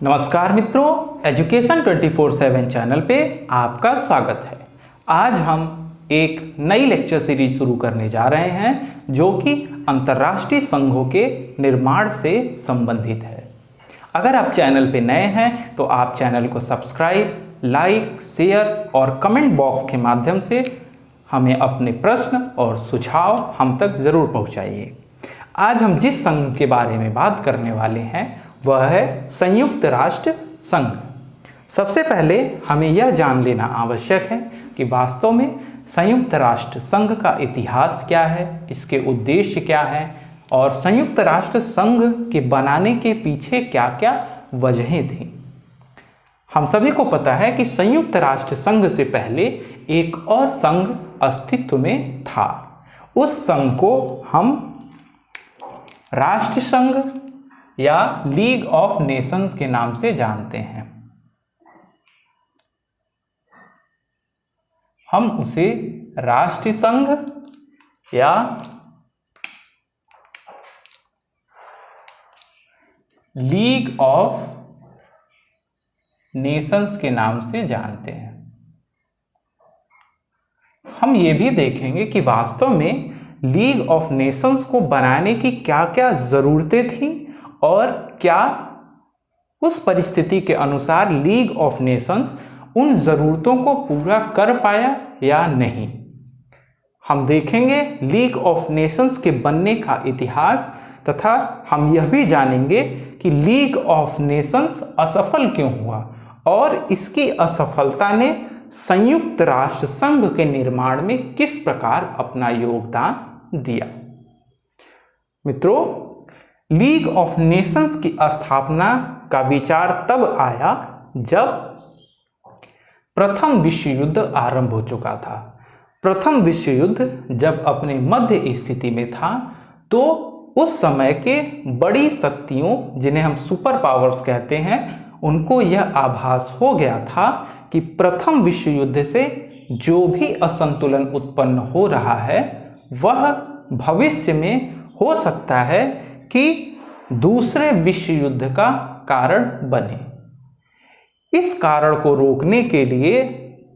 नमस्कार मित्रों, education 24/7 channel पे आपका स्वागत है। आज हम एक नई लेक्चर सीरीज शुरू करने जा रहे हैं जो कि अंतर्राष्ट्रीय संघों के निर्माण से संबंधित है। अगर आप चैनल पे नए हैं तो आप चैनल को सब्सक्राइब, लाइक, शेयर और कमेंट बॉक्स के माध्यम से हमें अपने प्रश्न और सुझाव हम तक ज़रूर पहुंचाइए। आज हम जिस संघ के बारे में बात करने वाले हैं वह है संयुक्त राष्ट्र संघ। सबसे पहले हमें यह जान लेना आवश्यक है कि वास्तव में संयुक्त राष्ट्र संघ का इतिहास क्या है, इसके उद्देश्य क्या है और संयुक्त राष्ट्र संघ के बनाने के पीछे क्या क्या वजहें थीं। हम सभी को पता है कि संयुक्त राष्ट्र संघ से पहले एक और संघ अस्तित्व में था। उस संघ को हम राष्ट्र संघ या लीग ऑफ नेशंस के नाम से जानते हैं। हम उसे राष्ट्र संघ या लीग ऑफ नेशंस के नाम से जानते हैं। हम ये भी देखेंगे कि वास्तव में लीग ऑफ नेशंस को बनाने की क्या क्या जरूरतें थीं और क्या उस परिस्थिति के अनुसार लीग ऑफ नेशंस उन ज़रूरतों को पूरा कर पाया या नहीं। हम देखेंगे लीग ऑफ नेशंस के बनने का इतिहास तथा हम यह भी जानेंगे कि लीग ऑफ नेशंस असफल क्यों हुआ और इसकी असफलता ने संयुक्त राष्ट्र संघ के निर्माण में किस प्रकार अपना योगदान दिया। मित्रों, लीग ऑफ नेशंस की स्थापना का विचार तब आया जब प्रथम विश्व युद्ध आरंभ हो चुका था। प्रथम विश्व युद्ध जब अपने मध्य स्थिति में था तो उस समय के बड़ी शक्तियों, जिन्हें हम सुपर पावर्स कहते हैं, उनको यह आभास हो गया था कि प्रथम विश्व युद्ध से जो भी असंतुलन उत्पन्न हो रहा है वह भविष्य में हो सकता है कि दूसरे विश्व युद्ध का कारण बने। इस कारण को रोकने के लिए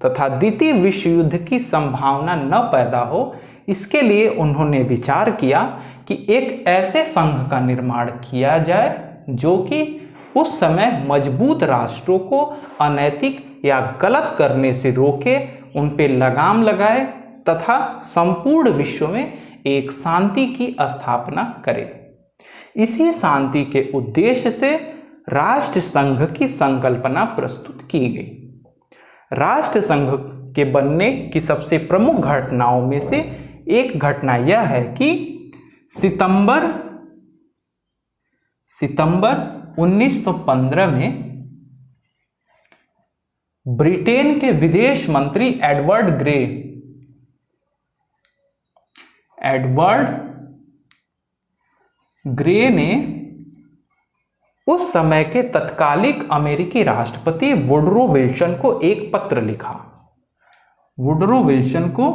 तथा द्वितीय विश्व युद्ध की संभावना न पैदा हो, इसके लिए उन्होंने विचार किया कि एक ऐसे संघ का निर्माण किया जाए जो कि उस समय मजबूत राष्ट्रों को अनैतिक या गलत करने से रोके, उन पे लगाम लगाए तथा संपूर्ण विश्व में एक शांति की स्थापना करे। इसी शांति के उद्देश्य से राष्ट्र संघ की संकल्पना प्रस्तुत की गई। राष्ट्र संघ के बनने की सबसे प्रमुख घटनाओं में से एक घटना यह है कि सितंबर 1915 में ब्रिटेन के विदेश मंत्री एडवर्ड ग्रे ने उस समय के तत्कालिक अमेरिकी राष्ट्रपति वुडरो विल्सन को एक पत्र लिखा। वुडरो विल्सन को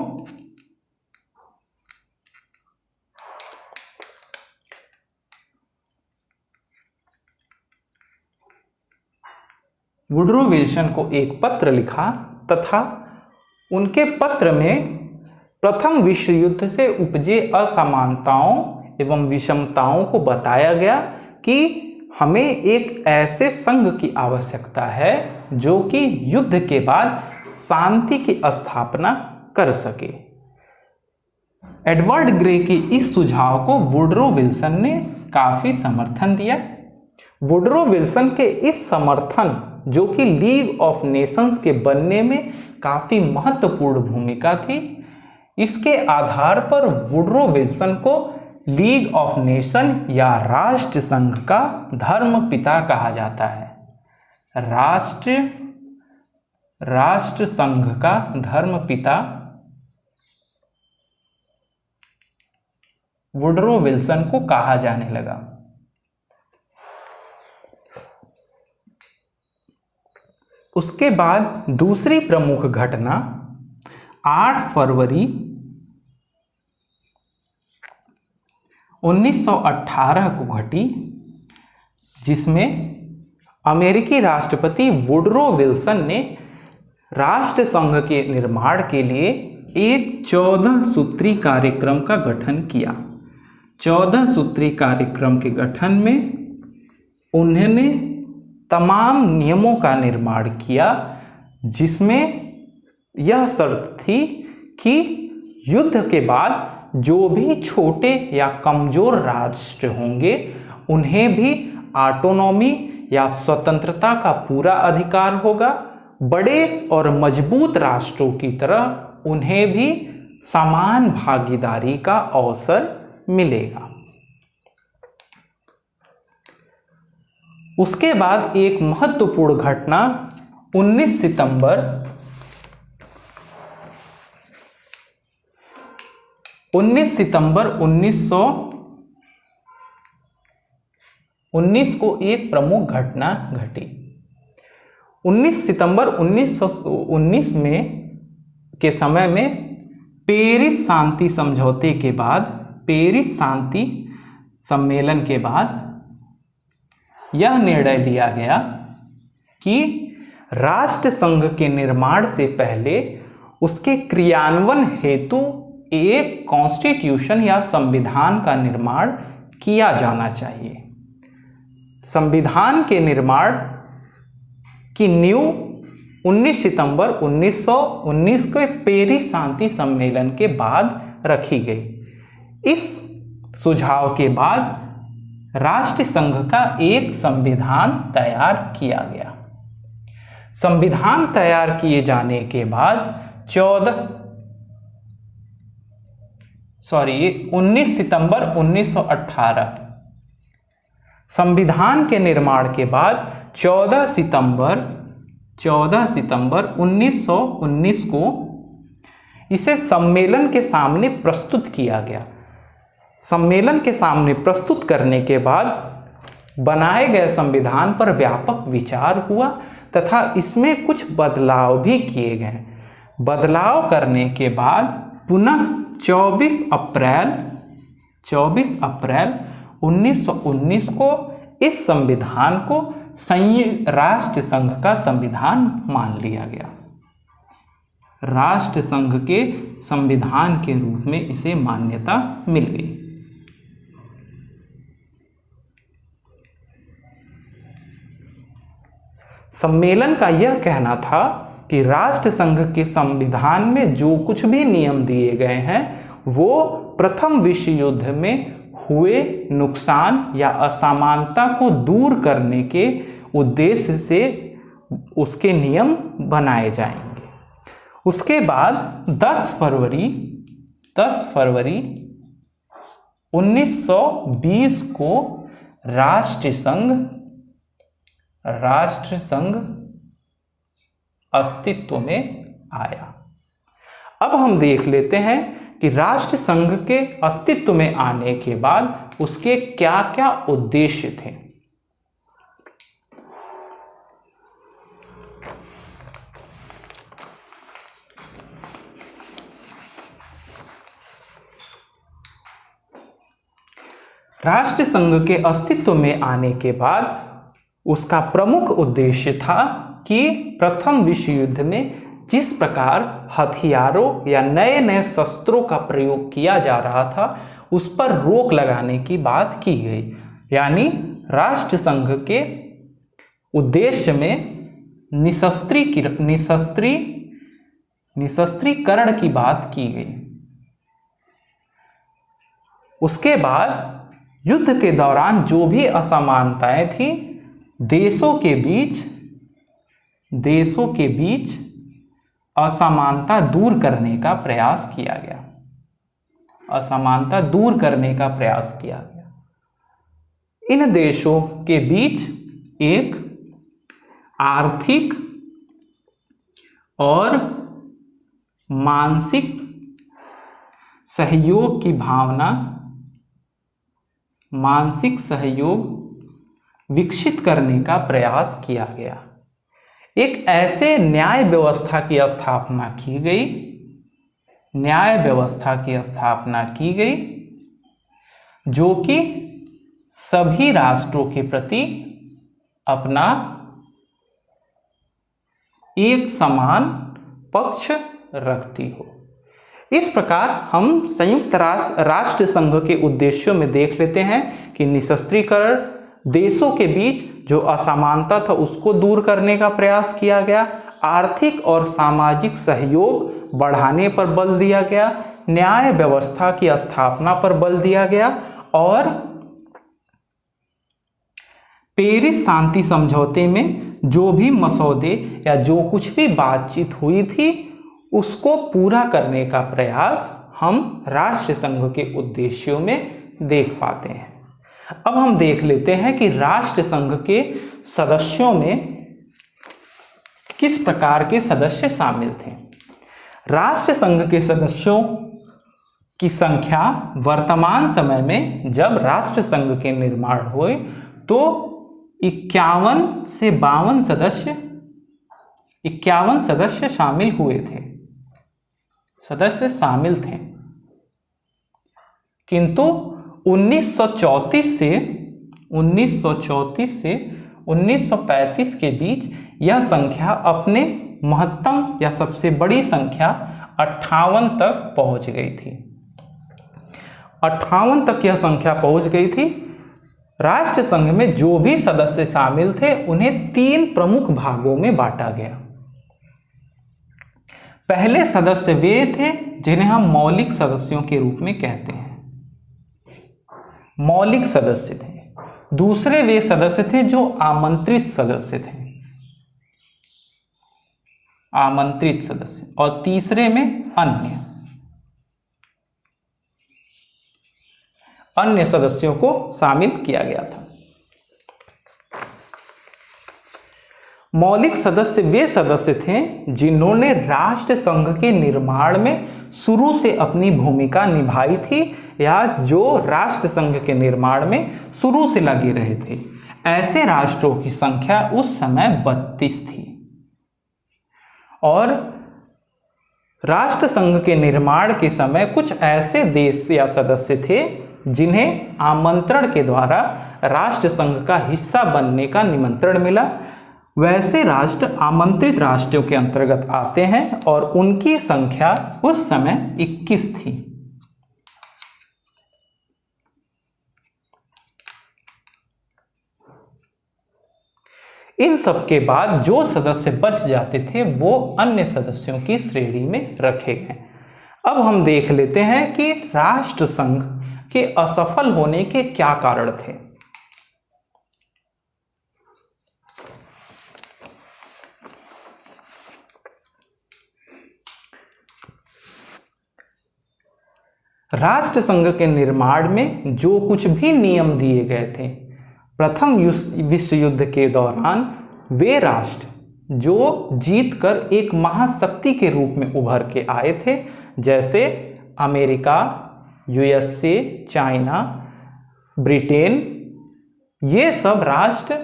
एक पत्र लिखा तथा उनके पत्र में प्रथम विश्व युद्ध से उपजे असमानताओं एवं विषमताओं को बताया गया कि हमें एक ऐसे संघ की आवश्यकता है जो कि युद्ध के बाद शांति की स्थापना कर सके। एडवर्ड ग्रे के इस सुझाव को वुडरो विल्सन ने काफी समर्थन दिया। वुडरो विल्सन के इस समर्थन, जो कि लीग ऑफ नेशंस के बनने में काफी महत्वपूर्ण भूमिका थी, इसके आधार पर वुडरो विल्सन को लीग ऑफ नेशन या राष्ट्र संघ का धर्म पिता कहा जाता है। राष्ट्र संघ का धर्म पिता वुडरो विल्सन को कहा जाने लगा। उसके बाद दूसरी प्रमुख घटना 8 फरवरी 1918 को घटी, जिसमें अमेरिकी राष्ट्रपति वुडरो विल्सन ने राष्ट्र संघ के निर्माण के लिए एक 14 सूत्री कार्यक्रम का गठन किया। 14 सूत्री कार्यक्रम के गठन में उन्होंने तमाम नियमों का निर्माण किया, जिसमें यह शर्त थी कि युद्ध के बाद जो भी छोटे या कमजोर राष्ट्र होंगे उन्हें भी ऑटोनॉमी या स्वतंत्रता का पूरा अधिकार होगा। बड़े और मजबूत राष्ट्रों की तरह उन्हें भी समान भागीदारी का अवसर मिलेगा। उसके बाद एक महत्वपूर्ण घटना 19 सितंबर 1919 को एक प्रमुख घटना घटी। 19 सितंबर 1919 में के समय में पेरिस शांति समझौते के बाद, पेरिस शांति सम्मेलन के बाद यह निर्णय लिया गया कि राष्ट्र संघ के निर्माण से पहले उसके क्रियान्वयन हेतु एक कॉन्स्टिट्यूशन या संविधान का निर्माण किया जाना चाहिए। संविधान के निर्माण की नींव 19 सितंबर 1919 के पेरिस शांति सम्मेलन के बाद रखी गई। इस सुझाव के बाद राष्ट्र संघ का एक संविधान तैयार किया गया। संविधान तैयार किए जाने के बाद 19 सितंबर 1918, संविधान के निर्माण के बाद 14 सितंबर 1919 को इसे सम्मेलन के सामने प्रस्तुत किया गया। सम्मेलन के सामने प्रस्तुत करने के बाद बनाए गए संविधान पर व्यापक विचार हुआ तथा इसमें कुछ बदलाव भी किए गए। बदलाव करने के बाद पुनः 24 अप्रैल 1919 को इस संविधान को संयुक्त राष्ट्र संघ का संविधान मान लिया गया। राष्ट्र संघ के संविधान के रूप में इसे मान्यता मिल गई। सम्मेलन का यह कहना था कि राष्ट्र संघ के संविधान में जो कुछ भी नियम दिए गए हैं वो प्रथम विश्व युद्ध में हुए नुकसान या असमानता को दूर करने के उद्देश्य से उसके नियम बनाए जाएंगे। उसके बाद 10 फरवरी 1920 को राष्ट्र संघ अस्तित्व में आया। अब हम देख लेते हैं कि राष्ट्र संघ के अस्तित्व में आने के बाद उसके क्या क्या उद्देश्य थे। राष्ट्र संघ के अस्तित्व में आने के बाद उसका प्रमुख उद्देश्य था कि प्रथम विश्व युद्ध में जिस प्रकार हथियारों या नए नए शस्त्रों का प्रयोग किया जा रहा था उस पर रोक लगाने की बात की गई। यानी राष्ट्र संघ के उद्देश्य में निशस्त्रीकरण की बात की गई। उसके बाद युद्ध के दौरान जो भी असमानताएं थी देशों के बीच असमानता दूर करने का प्रयास किया गया। असमानता दूर करने का प्रयास किया गया। इन देशों के बीच एक आर्थिक और मानसिक सहयोग की भावना, मानसिक सहयोग विकसित करने का प्रयास किया गया। एक ऐसे न्याय व्यवस्था की स्थापना की गई, न्याय व्यवस्था की स्थापना की गई जो कि सभी राष्ट्रों के प्रति अपना एक समान पक्ष रखती हो। इस प्रकार हम संयुक्त राष्ट्र संघ के उद्देश्यों में देख लेते हैं कि निशस्त्रीकरण, देशों के बीच जो असमानता था उसको दूर करने का प्रयास किया गया, आर्थिक और सामाजिक सहयोग बढ़ाने पर बल दिया गया, न्याय व्यवस्था की स्थापना पर बल दिया गया और पेरिस शांति समझौते में जो भी मसौदे या जो कुछ भी बातचीत हुई थी उसको पूरा करने का प्रयास हम राष्ट्र संघ के उद्देश्यों में देख पाते हैं। अब हम देख लेते हैं कि राष्ट्र संघ के सदस्यों में किस प्रकार के सदस्य शामिल थे। राष्ट्र संघ के सदस्यों की संख्या वर्तमान समय में जब राष्ट्र संघ के निर्माण हुए तो 51 से 52 सदस्य शामिल हुए थे, सदस्य शामिल थे। किंतु 1934 से 1935 के बीच यह संख्या अपने महत्तम या सबसे बड़ी संख्या 58 तक पहुंच गई थी। 58 तक यह संख्या पहुंच गई थी। राष्ट्र संघ में जो भी सदस्य शामिल थे उन्हें 3 प्रमुख भागों में बांटा गया। पहले सदस्य वे थे जिन्हें हम मौलिक सदस्यों के रूप में कहते हैं, मौलिक सदस्य थे। दूसरे वे सदस्य थे जो आमंत्रित सदस्य थे, आमंत्रित सदस्य। और तीसरे में अन्य सदस्यों को शामिल किया गया था। मौलिक सदस्य वे सदस्य थे जिन्होंने राष्ट्र संघ के निर्माण में शुरू से अपनी भूमिका निभाई थी या जो राष्ट्र संघ के निर्माण में शुरू से लगे रहे थे। ऐसे राष्ट्रों की संख्या उस समय 32 थी और राष्ट्र संघ के निर्माण के समय कुछ ऐसे देश या सदस्य थे जिन्हें आमंत्रण के द्वारा राष्ट्र संघ का हिस्सा बनने का निमंत्रण मिला। वैसे राष्ट्र आमंत्रित राष्ट्रों के अंतर्गत आते हैं और उनकी संख्या उस समय 21 थी। इन सब के बाद जो सदस्य बच जाते थे वो अन्य सदस्यों की श्रेणी में रखे गए। अब हम देख लेते हैं कि राष्ट्र संघ के असफल होने के क्या कारण थे। राष्ट्र संघ के निर्माण में जो कुछ भी नियम दिए गए थे, प्रथम विश्व युद्ध के दौरान वे राष्ट्र जो जीतकर एक महाशक्ति के रूप में उभर के आए थे, जैसे अमेरिका, यूएसए, चाइना, ब्रिटेन, ये सब राष्ट्र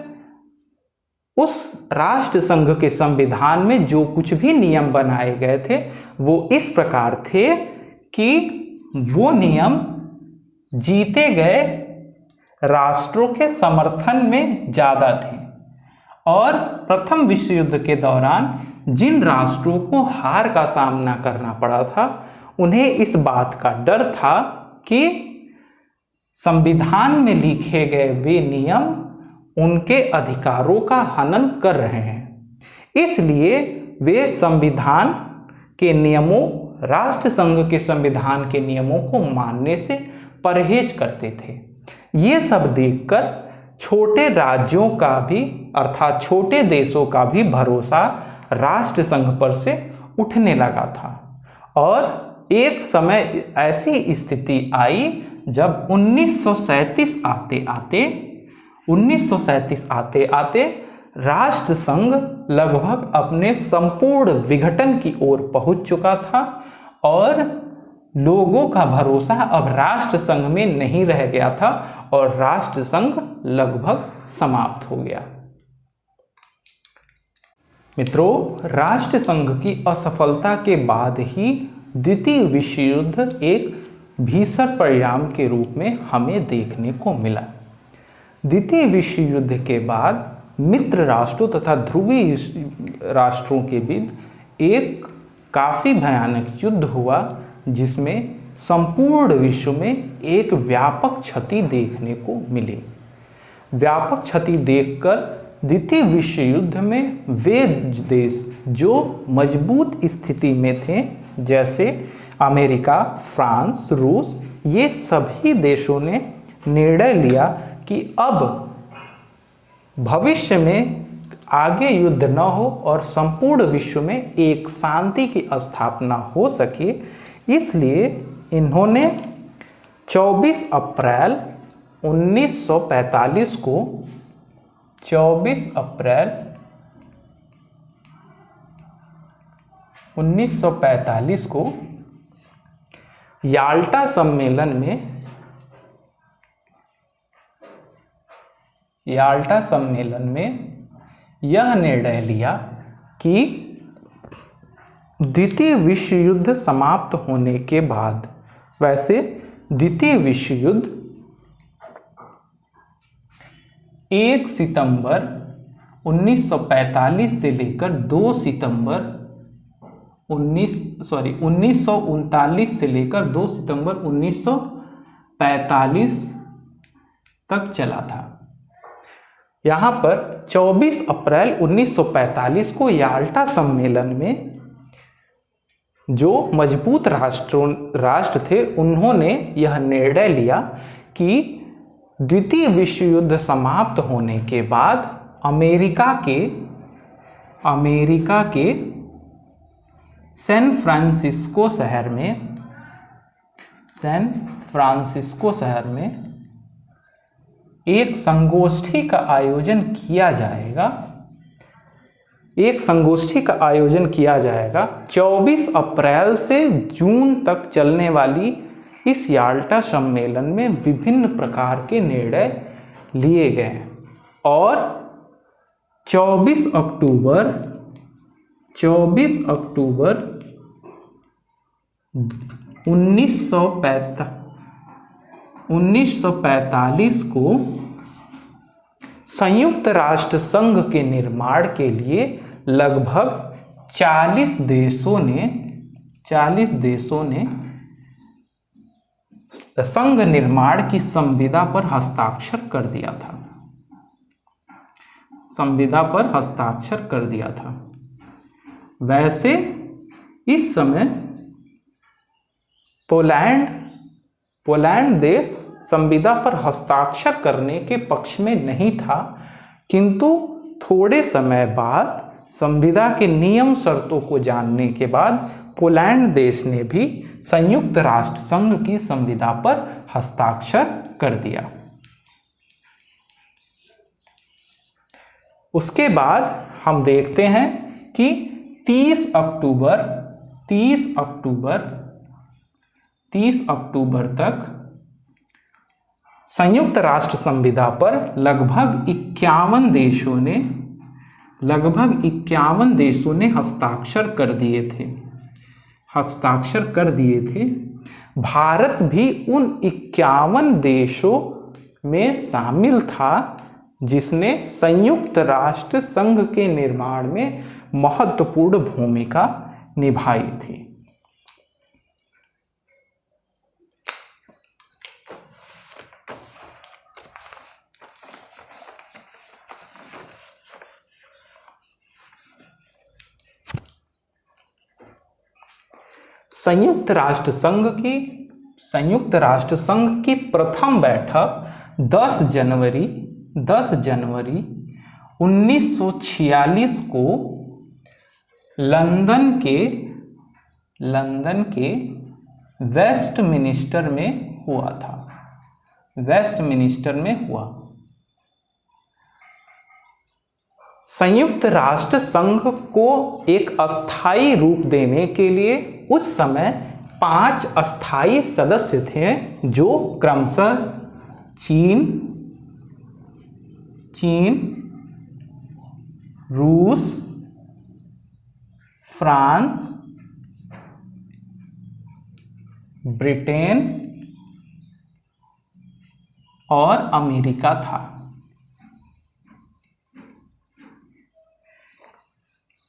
उस राष्ट्र संघ के संविधान में जो कुछ भी नियम बनाए गए थे वो इस प्रकार थे कि वो नियम जीते गए राष्ट्रों के समर्थन में ज़्यादा थे। और प्रथम विश्व युद्ध के दौरान जिन राष्ट्रों को हार का सामना करना पड़ा था उन्हें इस बात का डर था कि संविधान में लिखे गए वे नियम उनके अधिकारों का हनन कर रहे हैं। इसलिए वे संविधान के नियमों, राष्ट्र संघ के संविधान के नियमों को मानने से परहेज करते थे। ये सब देखकर छोटे राज्यों का भी अर्थात छोटे देशों का भी भरोसा राष्ट्र संघ पर से उठने लगा था और एक समय ऐसी स्थिति आई जब 1937 आते आते राष्ट्र संघ लगभग अपने संपूर्ण विघटन की ओर पहुंच चुका था और लोगों का भरोसा अब राष्ट्र संघ में नहीं रह गया था और राष्ट्र संघ लगभग समाप्त हो गया। मित्रों, राष्ट्र संघ की असफलता के बाद ही द्वितीय विश्व युद्ध एक भीषण परिणाम के रूप में हमें देखने को मिला। द्वितीय विश्व युद्ध के बाद मित्र राष्ट्रों तथा ध्रुवीय राष्ट्रों के बीच एक काफ़ी भयानक युद्ध हुआ, जिसमें संपूर्ण विश्व में एक व्यापक क्षति देखने को मिली। व्यापक क्षति देखकर द्वितीय विश्व युद्ध में वे देश जो मजबूत स्थिति में थे, जैसे अमेरिका, फ्रांस, रूस, ये सभी देशों ने निर्णय लिया कि अब भविष्य में आगे युद्ध न हो और संपूर्ण विश्व में एक शांति की स्थापना हो सके। इसलिए इन्होंने 24 अप्रैल 1945 को 24 अप्रैल 1945 को याल्टा सम्मेलन में यह निर्णय लिया कि द्वितीय विश्व युद्ध समाप्त होने के बाद, वैसे द्वितीय विश्व युद्ध 1 सितंबर 1945 से लेकर 2 सितंबर 1939 से लेकर 2 सितंबर 1945 तक चला था। यहाँ पर 24 अप्रैल 1945 को याल्टा सम्मेलन में जो मजबूत राष्ट्र थे, उन्होंने यह निर्णय लिया कि द्वितीय विश्व युद्ध समाप्त होने के बाद अमेरिका के सैन फ्रांसिस्को शहर में एक संगोष्ठी का आयोजन किया जाएगा। 24 अप्रैल से जून तक चलने वाली इस याल्टा सम्मेलन में विभिन्न प्रकार के निर्णय लिए गए और 24 अक्टूबर 1945 को संयुक्त राष्ट्र संघ के निर्माण के लिए लगभग 40 देशों ने संघ निर्माण की संविदा पर हस्ताक्षर कर दिया था। वैसे इस समय पोलैंड देश संविदा पर हस्ताक्षर करने के पक्ष में नहीं था, किंतु थोड़े समय बाद संविदा के नियम शर्तों को जानने के बाद पोलैंड देश ने भी संयुक्त राष्ट्र संघ की संविदा पर हस्ताक्षर कर दिया। उसके बाद हम देखते हैं कि 30 अक्टूबर तक संयुक्त राष्ट्र संविदा पर लगभग 51 देशों ने हस्ताक्षर कर दिए थे। भारत भी उन 51 देशों में शामिल था जिसने संयुक्त राष्ट्र संघ के निर्माण में महत्वपूर्ण भूमिका निभाई थी। संयुक्त राष्ट्र संघ की प्रथम बैठक 10 जनवरी 1946 को लंदन के वेस्टमिनिस्टर में हुआ। संयुक्त राष्ट्र संघ को एक अस्थायी रूप देने के लिए उस समय 5 अस्थायी सदस्य थे, जो क्रमशः चीन, रूस, फ्रांस, ब्रिटेन और अमेरिका था।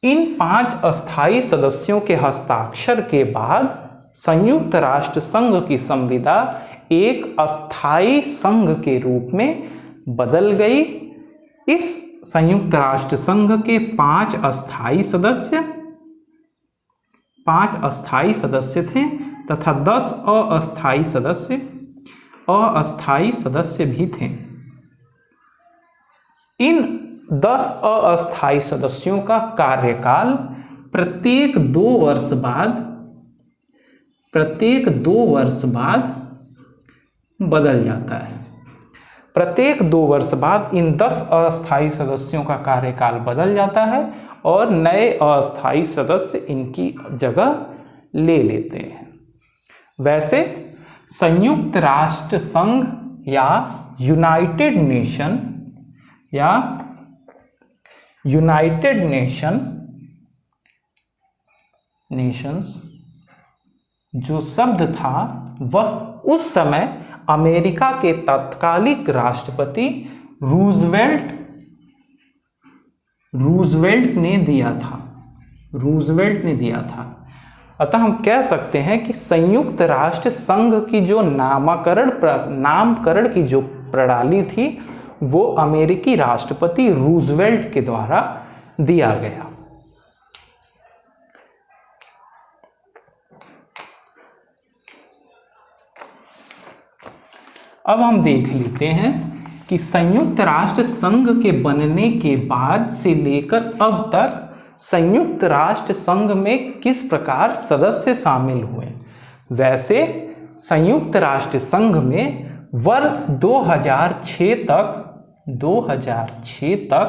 इन 5 अस्थायी सदस्यों के हस्ताक्षर के बाद संयुक्त राष्ट्र संघ की संविदा एक अस्थायी संघ के रूप में बदल गई। इस संयुक्त राष्ट्र संघ के 5 अस्थायी सदस्य थे तथा 10 अस्थायी सदस्य भी थे। इन 10 अस्थायी सदस्यों का कार्यकाल प्रत्येक 2 वर्ष बाद बदल जाता है। प्रत्येक 2 वर्ष बाद इन 10 अस्थायी सदस्यों का कार्यकाल बदल जाता है और नए अस्थायी सदस्य इनकी जगह ले लेते हैं। वैसे संयुक्त राष्ट्र संघ या यूनाइटेड नेशंस जो शब्द था वह उस समय अमेरिका के तत्कालिक राष्ट्रपति रूजवेल्ट ने दिया था। अतः हम कह सकते हैं कि संयुक्त राष्ट्र संघ की जो नामकरण की जो प्रणाली थी वो अमेरिकी राष्ट्रपति रूजवेल्ट के द्वारा दिया गया। अब हम देख लेते हैं कि संयुक्त राष्ट्र संघ के बनने के बाद से लेकर अब तक संयुक्त राष्ट्र संघ में किस प्रकार सदस्य शामिल हुए। वैसे संयुक्त राष्ट्र संघ में वर्ष 2006 तक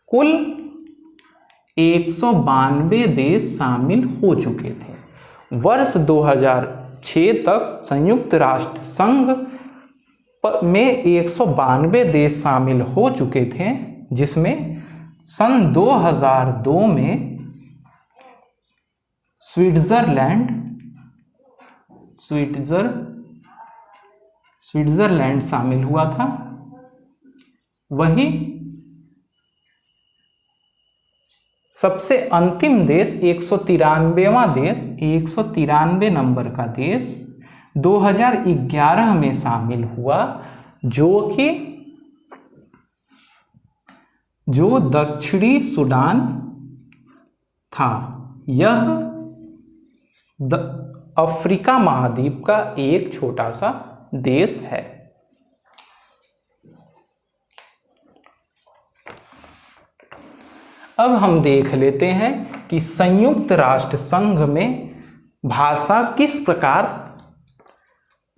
कुल 192 देश शामिल हो चुके थे। वर्ष 2006 तक संयुक्त राष्ट्र संघ में 192 देश शामिल हो चुके थे, जिसमें सन 2002 में स्विट्जरलैंड शामिल हुआ था। वही सबसे अंतिम देश 193 नंबर का देश 2011 में शामिल हुआ, जो दक्षिणी सूडान था। यह अफ्रीका महाद्वीप का एक छोटा सा देश है। अब हम देख लेते हैं कि संयुक्त राष्ट्र संघ में भाषा किस प्रकार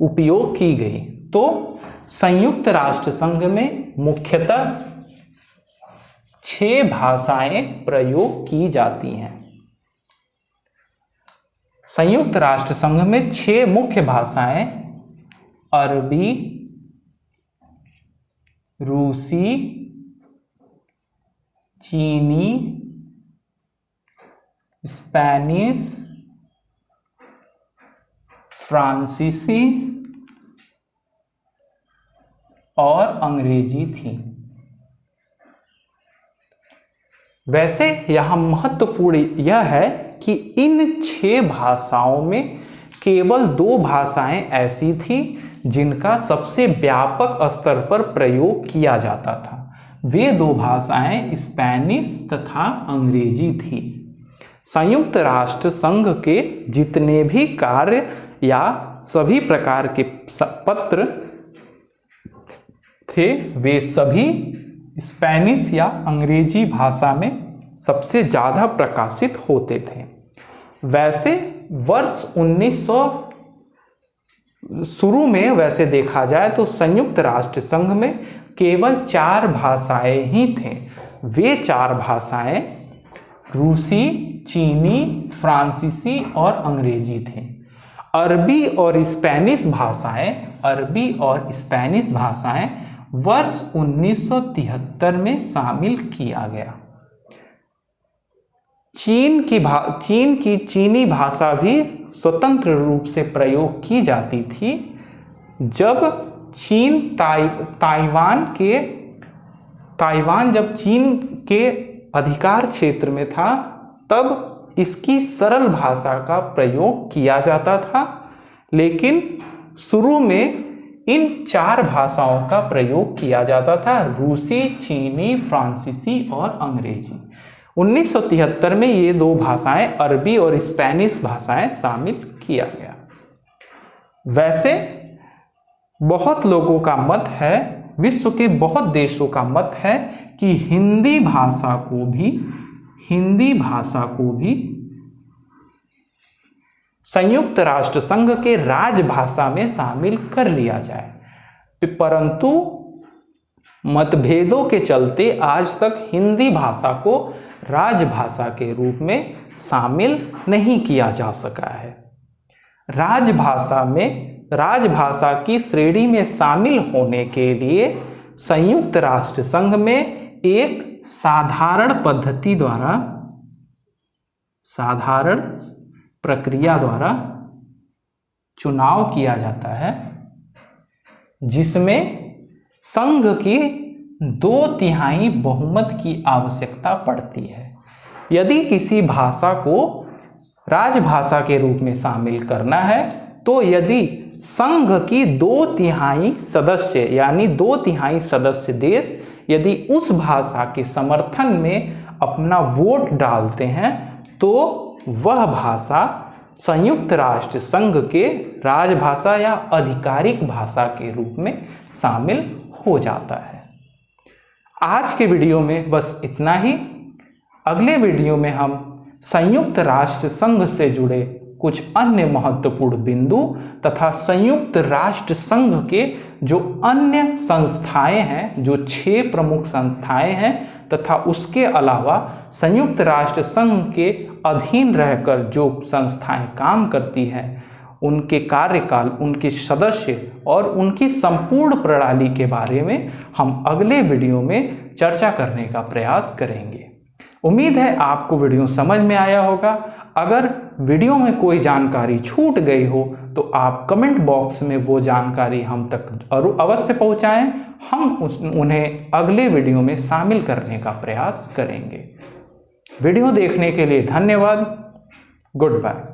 उपयोग की गई। तो संयुक्त राष्ट्र संघ में मुख्यतः 6 भाषाएं प्रयोग की जाती हैं। संयुक्त राष्ट्र संघ में 6 मुख्य भाषाएं अरबी, रूसी, चीनी, स्पेनिश, फ्रांसीसी और अंग्रेजी थी। वैसे यह महत्वपूर्ण यह है कि इन 6 भाषाओं में केवल 2 भाषाएं ऐसी थी जिनका सबसे व्यापक स्तर पर प्रयोग किया जाता था। वे 2 भाषाएं स्पेनिश तथा अंग्रेजी थी। संयुक्त राष्ट्र संघ के जितने भी कार्य या सभी प्रकार के पत्र थे वे सभी स्पेनिश या अंग्रेजी भाषा में सबसे ज़्यादा प्रकाशित होते थे। वैसे वर्ष 1900 शुरू में वैसे देखा जाए तो संयुक्त राष्ट्र संघ में केवल 4 भाषाएं ही थे। वे 4 भाषाएं रूसी, चीनी, फ्रांसीसी और अंग्रेजी थे। अरबी और स्पेनिश भाषाएं वर्ष 1973 में शामिल किया गया। चीनी भाषा भी स्वतंत्र रूप से प्रयोग की जाती थी जब चीन ताइवान जब चीन के अधिकार क्षेत्र में था तब इसकी सरल भाषा का प्रयोग किया जाता था, लेकिन शुरू में इन 4 भाषाओं का प्रयोग किया जाता था, रूसी, चीनी, फ्रांसीसी और अंग्रेजी। 1973 में ये 2 भाषाएं, अरबी और स्पेनिश भाषाएं शामिल किया गया। वैसे बहुत लोगों का मत है, विश्व के बहुत देशों का मत है कि हिंदी भाषा को भी संयुक्त राष्ट्र संघ के राजभाषा में शामिल कर लिया जाए, परंतु मतभेदों के चलते आज तक हिंदी भाषा को राजभाषा के रूप में शामिल नहीं किया जा सका है। राजभाषा की श्रेणी में शामिल होने के लिए संयुक्त राष्ट्र संघ में एक साधारण प्रक्रिया द्वारा चुनाव किया जाता है, जिसमें संघ की 2/3 बहुमत की आवश्यकता पड़ती है। यदि किसी भाषा को राजभाषा के रूप में शामिल करना है तो यदि संघ की 2/3 सदस्य यानी 2/3 सदस्य देश यदि उस भाषा के समर्थन में अपना वोट डालते हैं तो वह भाषा संयुक्त राष्ट्र संघ के राजभाषा या आधिकारिक भाषा के रूप में शामिल हो जाता है। आज के वीडियो में बस इतना ही। अगले वीडियो में हम संयुक्त राष्ट्र संघ से जुड़े कुछ अन्य महत्वपूर्ण बिंदु तथा संयुक्त राष्ट्र संघ के जो अन्य संस्थाएं हैं, जो 6 प्रमुख संस्थाएं हैं, तथा उसके अलावा संयुक्त राष्ट्र संघ के अधीन रहकर जो संस्थाएं काम करती हैं, उनके कार्यकाल, उनके सदस्य और उनकी संपूर्ण प्रणाली के बारे में हम अगले वीडियो में चर्चा करने का प्रयास करेंगे। उम्मीद है आपको वीडियो समझ में आया होगा। अगर वीडियो में कोई जानकारी छूट गई हो तो आप कमेंट बॉक्स में वो जानकारी हम तक अवश्य पहुंचाएं। हम उन्हें अगले वीडियो में शामिल करने का प्रयास करेंगे। वीडियो देखने के लिए धन्यवाद। Good bye.